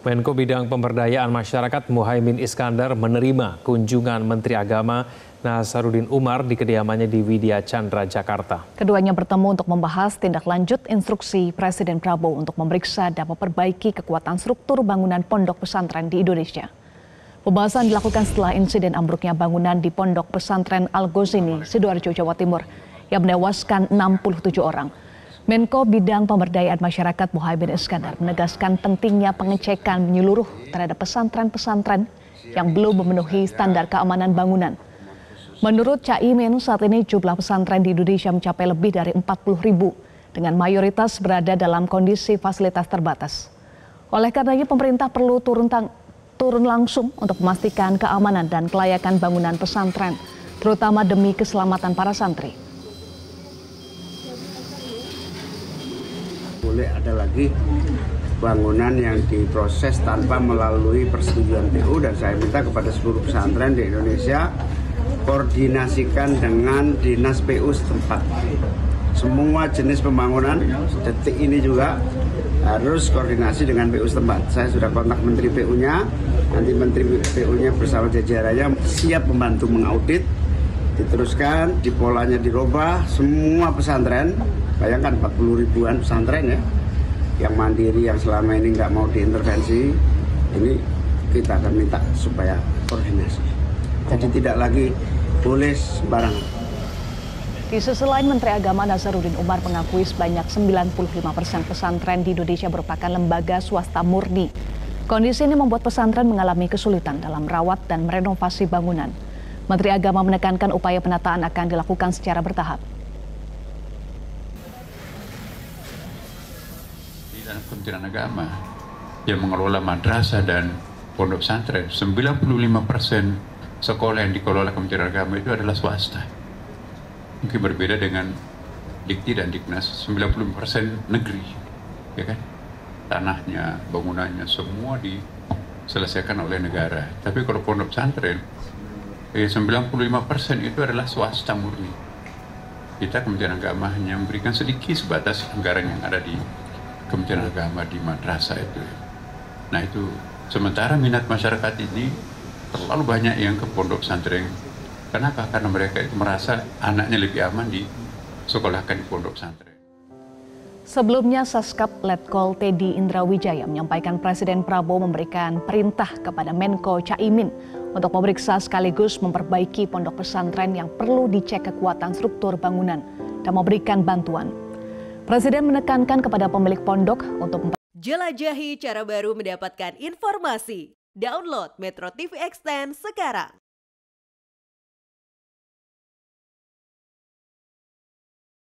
Menko Bidang Pemberdayaan Masyarakat Muhaimin Iskandar menerima kunjungan Menteri Agama Nasaruddin Umar di kediamannya di Widya Chandra, Jakarta. Keduanya bertemu untuk membahas tindak lanjut instruksi Presiden Prabowo untuk memeriksa dan memperbaiki kekuatan struktur bangunan pondok pesantren di Indonesia. Pembahasan dilakukan setelah insiden ambruknya bangunan di Pondok Pesantren Al-Ghazini, Sidoarjo, Jawa Timur, yang menewaskan 67 orang. Menko Bidang Pemberdayaan Masyarakat Muhaimin Iskandar menegaskan pentingnya pengecekan menyeluruh terhadap pesantren-pesantren yang belum memenuhi standar keamanan bangunan. Menurut Caimin, saat ini jumlah pesantren di Indonesia mencapai lebih dari 40.000 dengan mayoritas berada dalam kondisi fasilitas terbatas. Oleh karenanya pemerintah perlu turun langsung untuk memastikan keamanan dan kelayakan bangunan pesantren, terutama demi keselamatan para santri. Boleh ada lagi bangunan yang diproses tanpa melalui persetujuan PU, dan saya minta kepada seluruh pesantren di Indonesia koordinasikan dengan dinas PU setempat. Semua jenis pembangunan detik ini juga harus koordinasi dengan PU setempat. Saya sudah kontak Menteri PU-nya, nanti Menteri PU-nya bersama jajarannya siap membantu mengaudit, diteruskan, di polanya dirubah, semua pesantren. Bayangkan 40 ribuan pesantren ya, yang mandiri, yang selama ini nggak mau diintervensi, ini kita akan minta supaya koordinasi. Jadi tidak lagi boleh sembarangan. Di sisi lain, Menteri Agama Nasaruddin Umar mengakui sebanyak 95% pesantren di Indonesia merupakan lembaga swasta murni. Kondisi ini membuat pesantren mengalami kesulitan dalam merawat dan merenovasi bangunan. Menteri Agama menekankan upaya penataan akan dilakukan secara bertahap. Dan Kementerian Agama yang mengelola madrasah dan pondok pesantren, 95% sekolah yang dikelola Kementerian Agama itu adalah swasta. Mungkin berbeda dengan Dikti dan Diknas, 90% negeri, ya kan? Tanahnya, bangunannya semua diselesaikan oleh negara. Tapi kalau pondok pesantren, 95% itu adalah swasta murni. Kita Kementerian Agama hanya memberikan sedikit sebatas anggaran yang ada di Kementerian Agama di madrasah itu. Nah itu, sementara minat masyarakat ini terlalu banyak yang ke pondok pesantren. Kenapa? Karena mereka itu merasa anaknya lebih aman disekolahkan di pondok pesantren. Sebelumnya, Saskap Letkol Teddy Indrawijaya menyampaikan Presiden Prabowo memberikan perintah kepada Menko Caimin untuk memeriksa sekaligus memperbaiki pondok pesantren yang perlu dicek kekuatan struktur bangunan dan memberikan bantuan. Presiden menekankan kepada pemilik pondok untuk jelajahi cara baru mendapatkan informasi. Download Metro TV Extend sekarang.